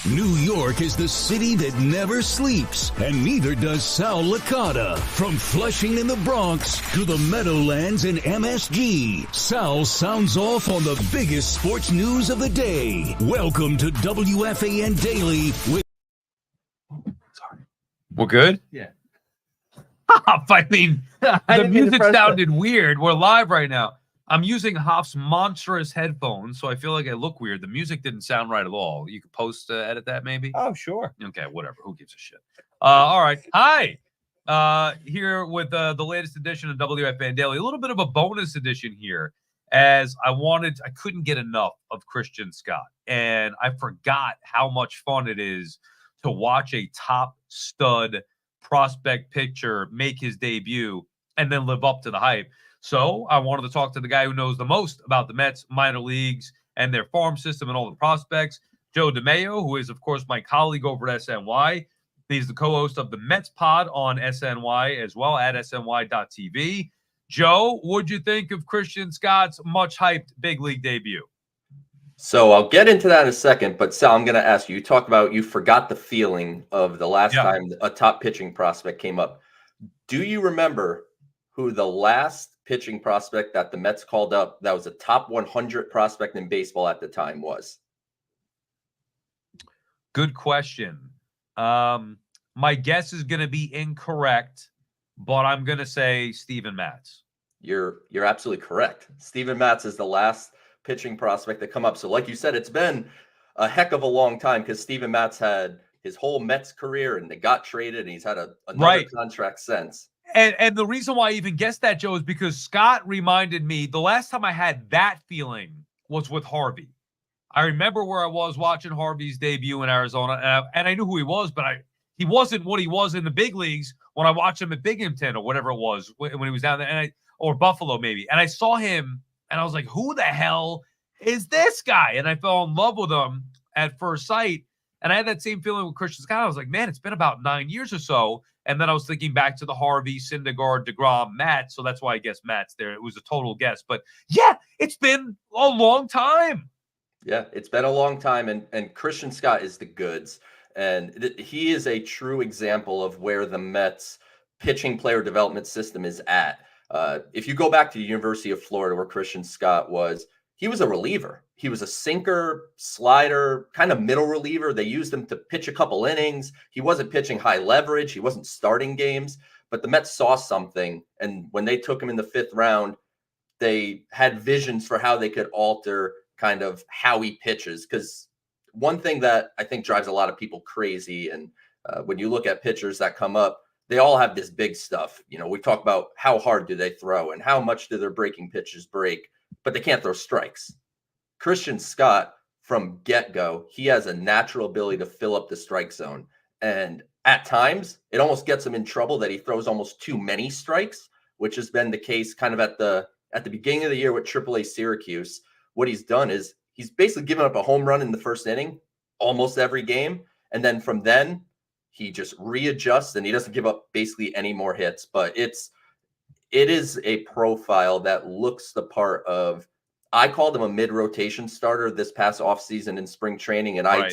New York is the city that never sleeps, and neither does Sal Licata. From Flushing in the Bronx to the Meadowlands in MSG, Sal sounds off on the biggest sports news of the day. Welcome to WFAN Daily with... Sorry. We're good? Yeah. I mean, the music sounded weird. We're live right now. I'm using Hoff's monstrous headphones, so I feel like I look weird. The music didn't sound right at all. You could edit that maybe? Oh, sure. Okay, whatever. Who gives a shit? All right. Hi. Here with the latest edition of WFAN Daily. A little bit of a bonus edition here, as I couldn't get enough of Christian Scott. And I forgot how much fun it is to watch a top stud prospect pitcher make his debut and then live up to the hype. So I wanted to talk to the guy who knows the most about the Mets minor leagues and their farm system and all the prospects, Joe DeMayo, who is, of course, my colleague over at SNY. He's the co-host of the Mets Pod on SNY as well, at SNY.tv. Joe, what'd you think of Christian Scott's much-hyped big league debut? So I'll get into that in a second, but Sal, I'm going to ask you. You talked about you forgot the feeling of the last time a top pitching prospect came up. Do you remember who the last pitching prospect that the Mets called up that was a top 100 prospect in baseball at the time was? Good question. My guess is going to be incorrect, but I'm going to say Steven Matz. You're absolutely correct. Steven Matz is the last pitching prospect that come up. So like you said, it's been a heck of a long time because Steven Matz had his whole Mets career and they got traded and he's had another contract since. And the reason why I even guessed that, Joe, is because Scott reminded me the last time I had that feeling was with Harvey. I remember where I was watching Harvey's debut in Arizona, and I knew who he was, but he wasn't what he was in the big leagues when I watched him at Binghamton or whatever it was when he was down there, or Buffalo maybe. And I saw him, and I was like, who the hell is this guy? And I fell in love with him at first sight. And I had that same feeling with Christian Scott. I was like, man, it's been about 9 years or so. And then I was thinking back to the Harvey, Syndergaard, DeGrom, Matt. So that's why I guess Matt's there. It was a total guess. But yeah, it's been a long time. Yeah, it's been a long time. And Christian Scott is the goods. And he is a true example of where the Mets pitching player development system is at. If you go back to the University of Florida, where Christian Scott was, he was a reliever. He was a sinker, slider, kind of middle reliever. They used him to pitch a couple innings. He wasn't pitching high leverage. He wasn't starting games. But the Mets saw something. And when they took him in the 5th round, they had visions for how they could alter kind of how he pitches. Because one thing that I think drives a lot of people crazy, and when you look at pitchers that come up, they all have this big stuff. You know, we talk about how hard do they throw and how much do their breaking pitches break, but they can't throw strikes. Christian Scott, from get-go, he has a natural ability to fill up the strike zone. And at times, it almost gets him in trouble that he throws almost too many strikes, which has been the case kind of at the beginning of the year with AAA Syracuse. What he's done is he's basically given up a home run in the first inning almost every game. And then from then, he just readjusts and he doesn't give up basically any more hits. But it is a profile that looks the part of, I called him a mid-rotation starter this past offseason in spring training, and I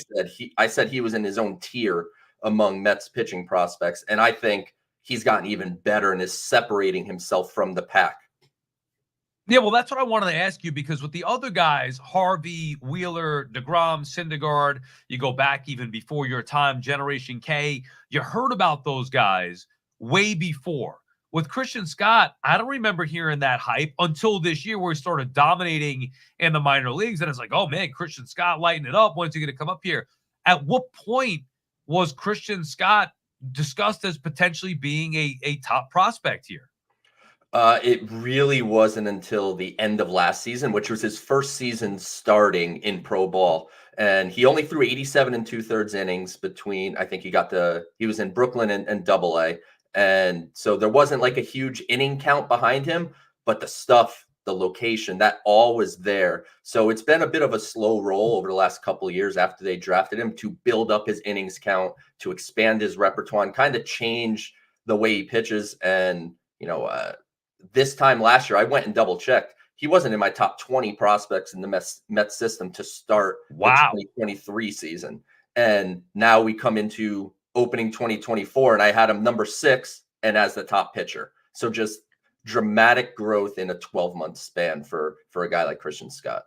said he was in his own tier among Mets pitching prospects, and I think he's gotten even better and is separating himself from the pack. Yeah, well, that's what I wanted to ask you, because with the other guys, Harvey, Wheeler, DeGrom, Syndergaard, you go back even before your time, Generation K, you heard about those guys way before. With Christian Scott, I don't remember hearing that hype until this year where he started dominating in the minor leagues. And it's like, oh, man, Christian Scott lighting it up. When's he going to come up here? At what point was Christian Scott discussed as potentially being a top prospect here? It really wasn't until the end of last season, which was his first season starting in pro ball. And he only threw 87 2/3 innings between, I think he was in Brooklyn and Double-A. And so there wasn't like a huge inning count behind him, but the stuff, the location, that all was there. So it's been a bit of a slow roll over the last couple of years after they drafted him to build up his innings count, to expand his repertoire, and kind of change the way he pitches. And, this time last year, I went and double checked. He wasn't in my top 20 prospects in the Mets system to start the 2023 season. And now we come into opening 2024, and I had him number 6 and as the top pitcher. So just dramatic growth in a 12-month span for a guy like Christian Scott.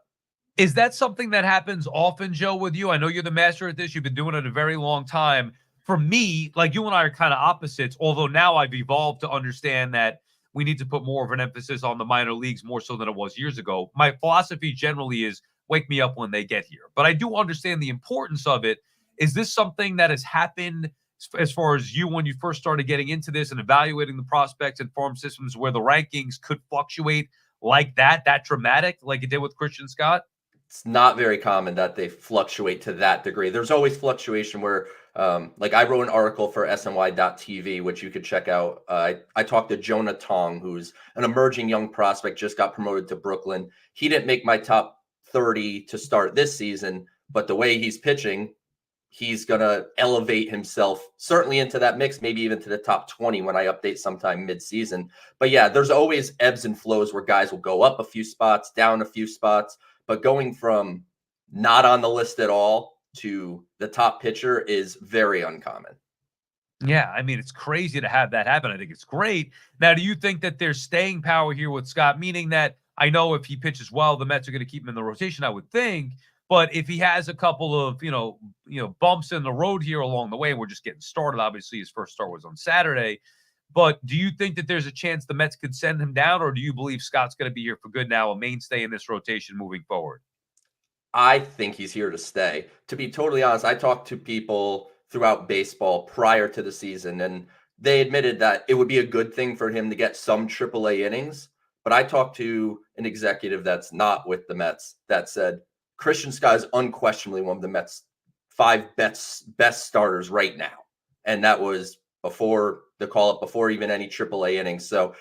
Is that something that happens often, Joe, with you? I know you're the master at this. You've been doing it a very long time. For me, like you and I are kind of opposites, although now I've evolved to understand that we need to put more of an emphasis on the minor leagues more so than it was years ago. My philosophy generally is wake me up when they get here. But I do understand the importance of it. Is this something that has happened as far as you when you first started getting into this and evaluating the prospects and farm systems where the rankings could fluctuate like that dramatic, like it did with Christian Scott? It's not very common that they fluctuate to that degree. There's always fluctuation where, like I wrote an article for SNYtv, which you could check out. I talked to Jonah Tong, who's an emerging young prospect, just got promoted to Brooklyn. He didn't make my top 30 to start this season, but the way he's pitching, he's going to elevate himself certainly into that mix, maybe even to the top 20 when I update sometime mid-season. But yeah, there's always ebbs and flows where guys will go up a few spots, down a few spots. But going from not on the list at all to the top pitcher is very uncommon. Yeah, I mean, it's crazy to have that happen. I think it's great. Now, do you think that there's staying power here with Scott, meaning that I know if he pitches well, the Mets are going to keep him in the rotation, I would think. But if he has a couple of, bumps in the road here along the way, we're just getting started. Obviously, his first start was on Saturday. But do you think that there's a chance the Mets could send him down, or do you believe Scott's going to be here for good now, a mainstay in this rotation moving forward? I think he's here to stay. To be totally honest, I talked to people throughout baseball prior to the season, and they admitted that it would be a good thing for him to get some AAA innings. But I talked to an executive that's not with the Mets that said Christian Scott is unquestionably one of the Mets' 5 best starters right now. And that was before the call-up, before even any AAA innings. So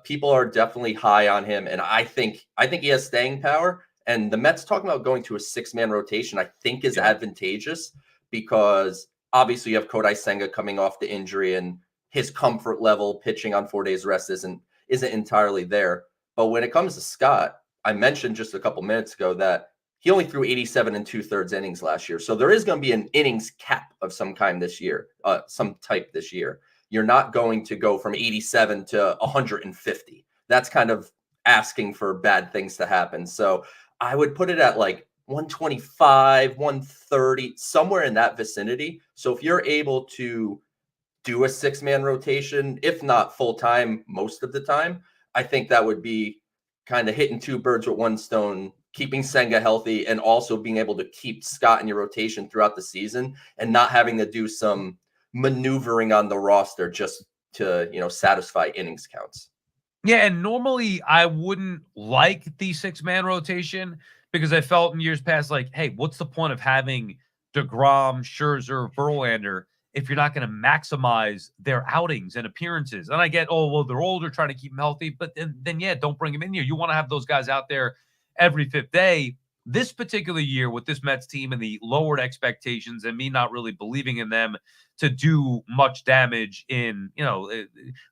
people are definitely high on him, and I think he has staying power. And the Mets talking about going to a 6-man rotation, I think is advantageous because obviously you have Kodai Senga coming off the injury, and his comfort level pitching on 4 days rest isn't entirely there. But when it comes to Scott, I mentioned just a couple minutes ago that he only threw 87 2/3 innings last year. So there is going to be an innings cap of some kind this year, some type this year. You're not going to go from 87 to 150. That's kind of asking for bad things to happen. So I would put it at like 125, 130, somewhere in that vicinity. So if you're able to do a 6-man rotation, if not full time most of the time, I think that would be kind of hitting 2 birds with 1 stone, keeping Senga healthy and also being able to keep Scott in your rotation throughout the season and not having to do some maneuvering on the roster just to, satisfy innings counts. Yeah, and normally I wouldn't like the 6-man rotation because I felt in years past like, hey, what's the point of having DeGrom, Scherzer, Verlander if you're not going to maximize their outings and appearances? And I get, oh, well, they're older, trying to keep them healthy, but then yeah, don't bring them in here. You want to have those guys out there every 5th day. This particular year with this Mets team and the lowered expectations and me not really believing in them to do much damage in,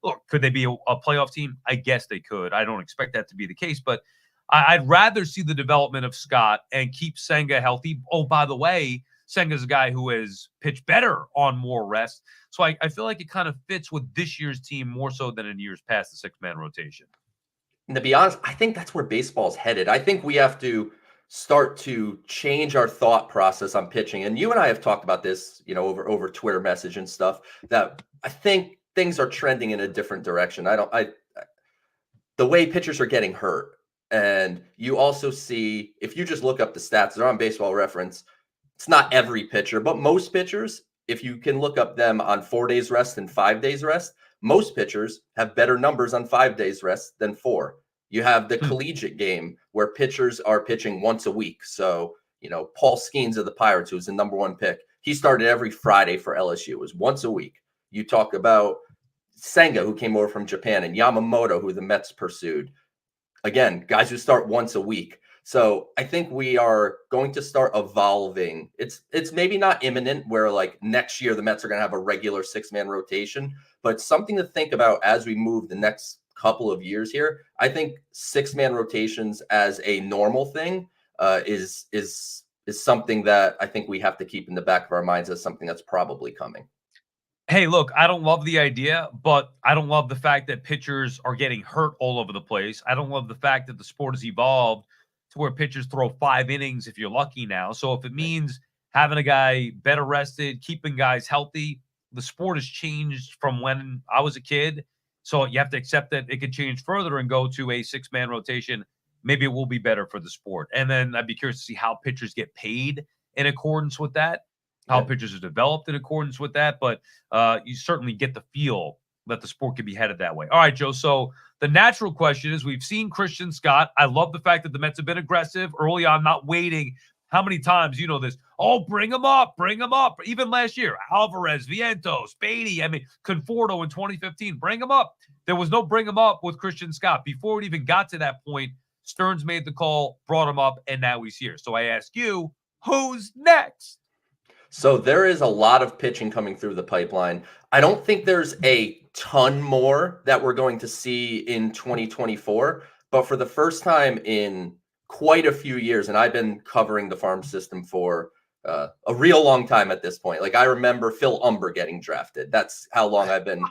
look, could they be a playoff team? I guess they could. I don't expect that to be the case, but I'd rather see the development of Scott and keep Senga healthy. Oh, by the way, Senga's a guy who has pitched better on more rest. So I feel like it kind of fits with this year's team more so than in years past the 6-man rotation. And to be honest, I think that's where baseball's headed. I think we have to start to change our thought process on pitching. And you and I have talked about this, over Twitter message and stuff, that I think things are trending in a different direction. The way pitchers are getting hurt. And you also see, if you just look up the stats, they're on Baseball Reference. It's not every pitcher, but most pitchers, if you can look up them on 4 days rest and 5 days rest, most pitchers have better numbers on 5 days rest than 4. You have the collegiate game where pitchers are pitching once a week. So, Paul Skeens of the Pirates, who's the #1 pick, he started every Friday for LSU. It was once a week. You talk about Senga, who came over from Japan, and Yamamoto, who the Mets pursued. Again, guys who start once a week. So I think we are going to start evolving. It's maybe not imminent where like next year the Mets are going to have a regular 6-man rotation, but something to think about as we move the next couple of years here. I think 6-man rotations as a normal thing is is something that I think we have to keep in the back of our minds as something that's probably coming. Hey, look, I don't love the idea, but I don't love the fact that pitchers are getting hurt all over the place. I don't love the fact that the sport has evolved to where pitchers throw 5 innings if you're lucky now. So if it means having a guy better rested, keeping guys healthy, the sport has changed from when I was a kid. So you have to accept that it could change further and go to a 6-man rotation. Maybe it will be better for the sport. And then I'd be curious to see how pitchers get paid in accordance with that, how pitchers are developed in accordance with that. But you certainly get the feel that the sport could be headed that way. All right, Joe. So the natural question is, we've seen Christian Scott. I love the fact that the Mets have been aggressive early on, not waiting. How many times, you know this? Oh, bring him up, bring him up. Even last year, Alvarez, Vientos, Beatty, Conforto in 2015, bring him up. There was no bring him up with Christian Scott. Before it even got to that point, Stearns made the call, brought him up, and now he's here. So I ask you, who's next? So there is a lot of pitching coming through the pipeline. I don't think there's a ton more that we're going to see in 2024, but for the first time in quite a few years, and I've been covering the farm system for a real long time at this point. Like, I remember Phil Umber getting drafted. That's how long I've been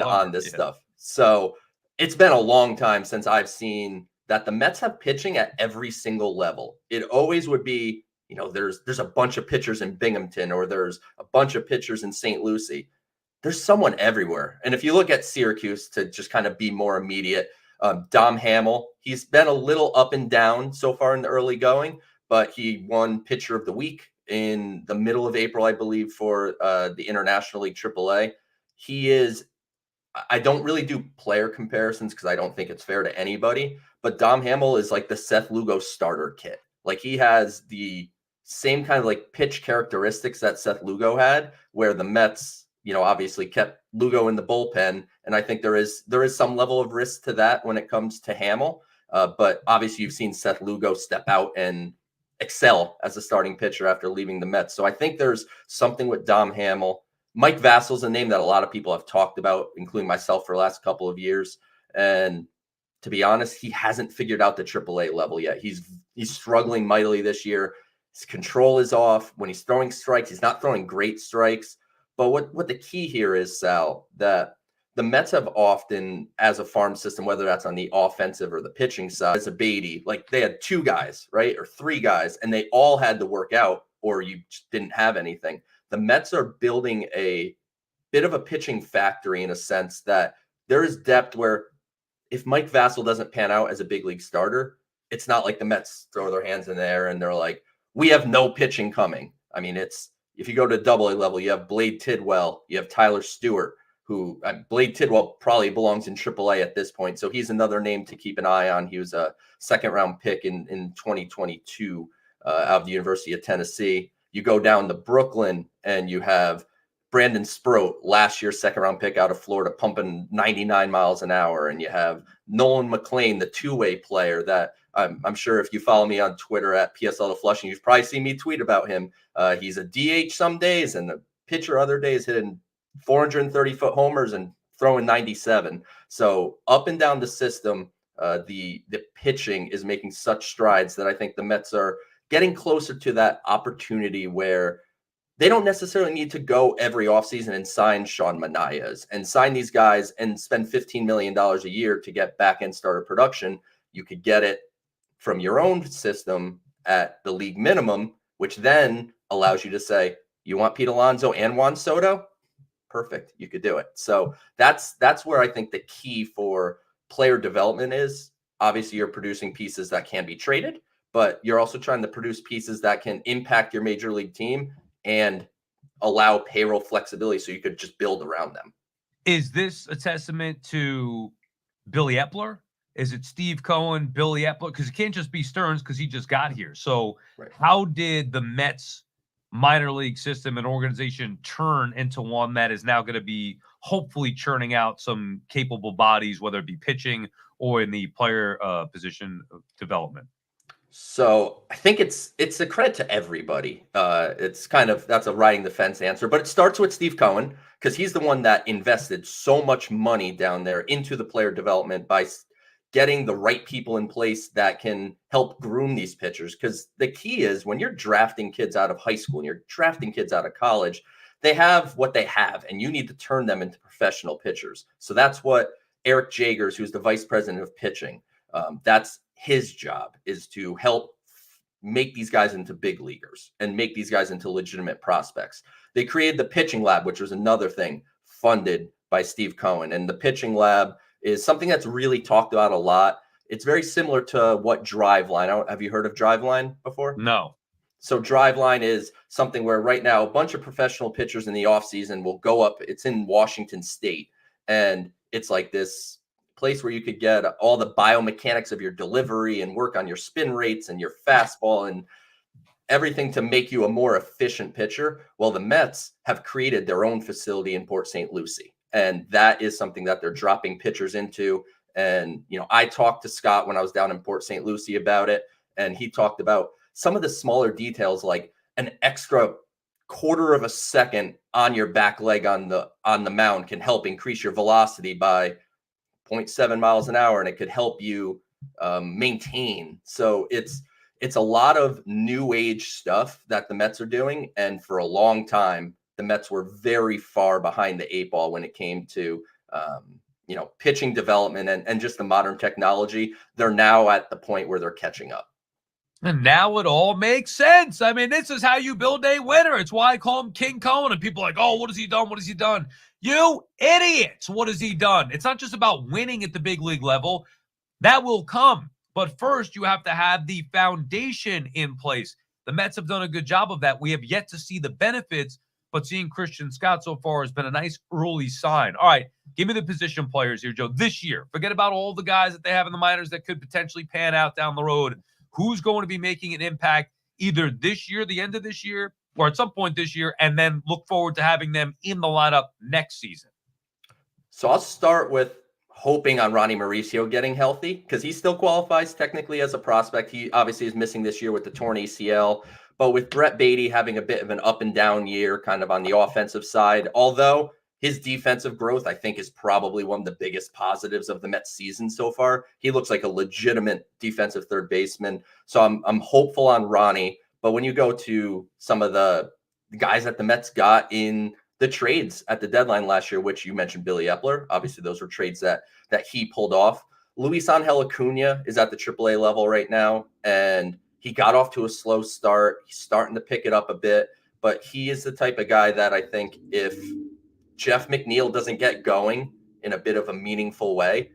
on this stuff. So it's been a long time since I've seen that the Mets have pitching at every single level. It always would be, you know, there's a bunch of pitchers in Binghamton, or there's a bunch of pitchers in St. Lucie. There's someone everywhere. And if you look at Syracuse, to just kind of be more immediate, Dom Hamill, he's been a little up and down so far in the early going, but he won Pitcher of the Week in the middle of April, I believe, for the International League AAA. He is, I don't really do player comparisons because I don't think it's fair to anybody, but Dom Hamill is like the Seth Lugo starter kit. Like, he has the same kind of like pitch characteristics that Seth Lugo had, where the Mets, you know, obviously kept Lugo in the bullpen. And I think there is some level of risk to that when it comes to Hamill. But obviously you've seen Seth Lugo step out and excel as a starting pitcher after leaving the Mets. So I think there's something with Dom Hamill. Mike Vassal's a name that a lot of people have talked about, including myself, for the last couple of years. And to be honest, he hasn't figured out the AAA level yet. He's struggling mightily this year. His control is off. When he's throwing strikes, he's not throwing great strikes. But what the key here is, Sal, that the Mets have often, as a farm system, whether that's on the offensive or the pitching side, as a Beatty, like, they had 2 guys, right, or 3 guys, and they all had to work out, or you just didn't have anything. The Mets are building a bit of a pitching factory in a sense that there is depth where if Mike Vassal doesn't pan out as a big league starter, it's not like the Mets throw their hands in the air and they're like, we have no pitching coming. I mean, it's, if you go to AA level, you have Blade Tidwell, you have Tyler Stewart, who Blade Tidwell probably belongs in AAA at this point. So he's another name to keep an eye on. He was a 2nd-round pick in 2022 out of the University of Tennessee. You go down to Brooklyn and you have Brandon Sproat, last year's 2nd-round pick out of Florida, pumping 99 miles an hour. And you have Nolan McLean, the 2-way player that I'm sure if you follow me on Twitter at PSL to Flushing, you've probably seen me tweet about him. He's a DH some days and a pitcher other days, hitting 430-foot homers and throwing 97. So up and down the system, the pitching is making such strides that I think the Mets are getting closer to that opportunity where they don't necessarily need to go every offseason and sign Sean Manaeas and sign these guys and spend $15 million a year to get back-end starter production. You could get it from your own system at the league minimum, which then allows you to say, you want Pete Alonso and Juan Soto? Perfect. You could do it. So that's where I think the key for player development is. Obviously, you're producing pieces that can be traded, but you're also trying to produce pieces that can impact your major league team and allow payroll flexibility so you could just build around them. Is this a testament to Billy Epler? Is it Steve Cohen, Billy Epler? Because it can't just be Stearns because he just got here. So How did the Mets minor league system and organization turn into one that is now going to be hopefully churning out some capable bodies, whether it be pitching or in the player position development? So I think it's a credit to everybody. It's kind of, that's a riding the fence answer, but it starts with Steve Cohen because he's the one that invested so much money down there into the player development by getting the right people in place that can help groom these pitchers. Because the key is when you're drafting kids out of high school and you're drafting kids out of college, they have what they have, and you need to turn them into professional pitchers. So that's what Eric Jagers, who's the vice president of pitching, that's his job, is to help make these guys into big leaguers and make these guys into legitimate prospects. They created the pitching lab, which was another thing funded by Steve Cohen. And the pitching lab is something that's really talked about a lot. It's very similar to what Driveline. Have you heard of Driveline before? No. So Driveline is something where right now a bunch of professional pitchers in the offseason will go up. It's in Washington State. And it's like this place where you could get all the biomechanics of your delivery and work on your spin rates and your fastball and everything to make you a more efficient pitcher. Well, the Mets have created their own facility in Port St. Lucie, and that is something that they're dropping pitchers into. And, you know, I talked to Scott when I was down in Port St. Lucie about it, and he talked about some of the smaller details, like an extra quarter of a second on your back leg on the mound can help increase your velocity by 0.7 miles an hour, and it could help you maintain. So it's a lot of new age stuff that the Mets are doing. And for a long time, the Mets were very far behind the 8 ball when it came to, pitching development and just the modern technology. They're now at the point where they're catching up. And now it all makes sense. I mean, this is how you build a winner. It's why I call him King Cohen. And people are like, oh, what has he done? What has he done? You idiots. What has he done? It's not just about winning at the big league level. That will come. But first, you have to have the foundation in place. The Mets have done a good job of that. We have yet to see the benefits, but seeing Christian Scott so far has been a nice early sign. All right, give me the position players here, Joe. This year, forget about all the guys that they have in the minors that could potentially pan out down the road. Who's going to be making an impact either this year, the end of this year, or at some point this year, and then look forward to having them in the lineup next season? So I'll start with hoping on Ronnie Mauricio getting healthy, because he still qualifies technically as a prospect. He obviously is missing this year with the torn ACL, but with Brett Beatty having a bit of an up and down year kind of on the offensive side, although his defensive growth, I think, is probably one of the biggest positives of the Mets season so far. He looks like a legitimate defensive third baseman. So I'm hopeful on Ronnie. But when you go to some of the guys that the Mets got in the trades at the deadline last year, which you mentioned Billy Epler, obviously those were trades that he pulled off. Luis Angel Acuna is at the AAA level right now, and he got off to a slow start. He's starting to pick it up a bit, but he is the type of guy that I think if Jeff McNeil doesn't get going in a bit of a meaningful way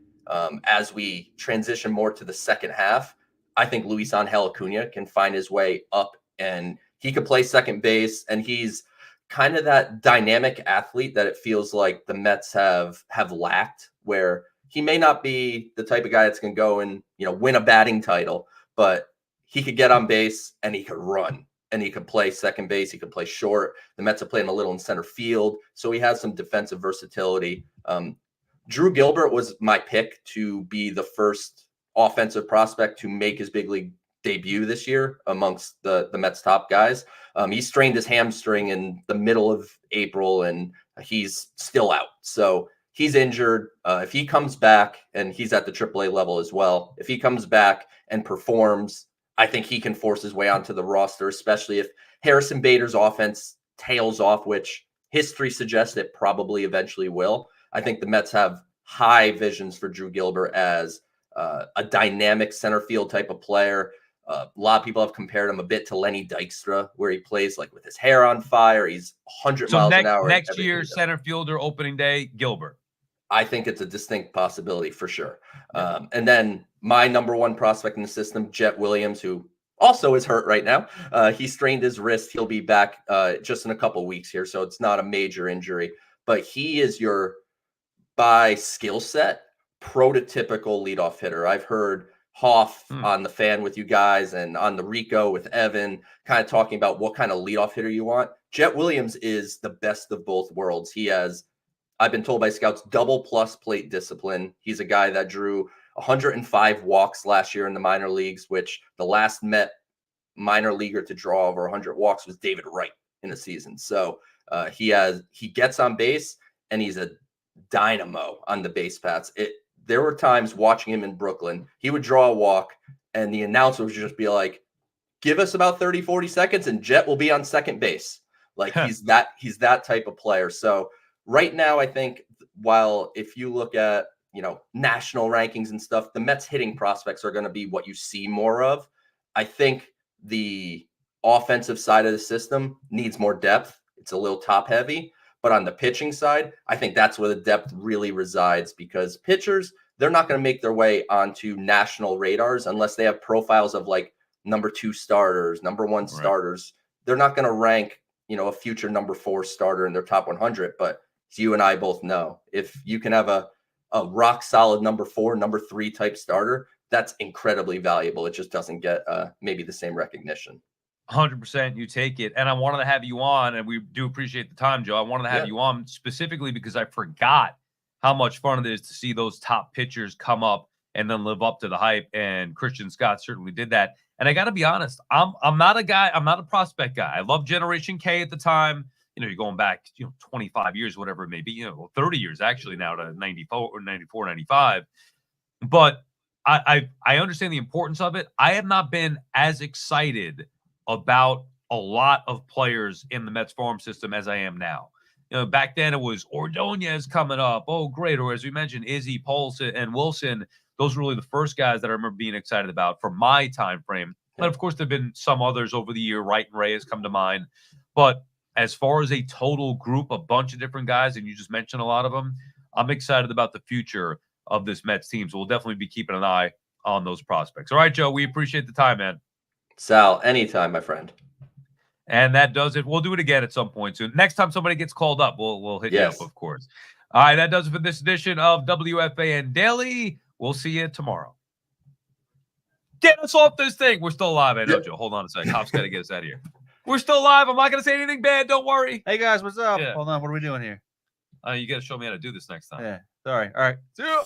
as we transition more to the second half, I think Luis Angel Acuna can find his way up, and he could play second base, and he's kind of that dynamic athlete that it feels like the Mets have lacked, where he may not be the type of guy that's going to go and, win a batting title, but he could get on base and he could run and he could play second base. He could play short. The Mets are playing a little in center field, so he has some defensive versatility. Drew Gilbert was my pick to be the first offensive prospect to make his big league debut this year amongst the Mets top guys. He strained his hamstring in the middle of April and he's still out. So he's injured. If he comes back, and he's at the AAA level as well, if he comes back and performs, I think he can force his way onto the roster, especially if Harrison Bader's offense tails off, which history suggests it probably eventually will. I think the Mets have high visions for Drew Gilbert as a dynamic center field type of player. A lot of people have compared him a bit to Lenny Dykstra, where he plays like with his hair on fire. He's 100 miles an hour. Next year, center fielder opening day, Gilbert. I think it's a distinct possibility for sure. And then my number one prospect in the system, Jet Williams, who also is hurt right now. He strained his wrist. He'll be back just in a couple weeks here, so it's not a major injury. But he is your, by skill set, prototypical leadoff hitter. I've heard Hoff on the Fan with you guys and on the Rico with Evan kind of talking about what kind of leadoff hitter you want. Jet Williams is the best of both worlds. He has, I've been told by scouts, double plus plate discipline. He's a guy that drew 105 walks last year in the minor leagues, which the last Met minor leaguer to draw over 100 walks was David Wright in a season. So he gets on base and he's a dynamo on the base paths. there were times watching him in Brooklyn, he would draw a walk and the announcer would just be like, give us about 30, 40 seconds and Jet will be on second base. Like he's that type of player. So right now, I think while if you look at, national rankings and stuff, the Mets hitting prospects are going to be what you see more of. I think the offensive side of the system needs more depth. It's a little top heavy, but on the pitching side, I think that's where the depth really resides, because pitchers, they're not going to make their way onto national radars unless they have profiles of like number 2 starters, number 1 starters. They're not going to rank, a future number 4 starter in their top 100. But as you and I both know, if you can have a rock solid number 4, number 3 type starter, that's incredibly valuable. It just doesn't get maybe the same recognition. 100%, you take it. And I wanted to have you on, and we do appreciate the time, Joe. I wanted to have you on specifically because I forgot how much fun it is to see those top pitchers come up and then live up to the hype. And Christian Scott certainly did that. And I got to be honest, I'm not a prospect guy. I love Generation K at the time. You're going back, 25 years, whatever it may be, 30 years actually now to 94 or 94, 95. But I understand the importance of it. I have not been as excited about a lot of players in the Mets farm system as I am now. Back then it was Ordonez coming up. Oh, great. Or as we mentioned, Izzy, Paulson, and Wilson. Those were really the first guys that I remember being excited about for my time frame. And of course, there have been some others over the year. Wright and Reyes come to mind. But as far as a total group, a bunch of different guys, and you just mentioned a lot of them, I'm excited about the future of this Mets team. So we'll definitely be keeping an eye on those prospects. All right, Joe, we appreciate the time, man. Sal, anytime, my friend. And that does it. We'll do it again at some point soon. Next time somebody gets called up, we'll hit you up, of course. All right, that does it for this edition of WFAN Daily. We'll see you tomorrow. Get us off this thing. We're still alive. I know, Joe. Hold on a second. Hop's got to get us out of here. We're still alive. I'm not going to say anything bad. Don't worry. Hey, guys. What's up? Hold on. What are we doing here? You got to show me how to do this next time. Yeah. Sorry. All right. See you.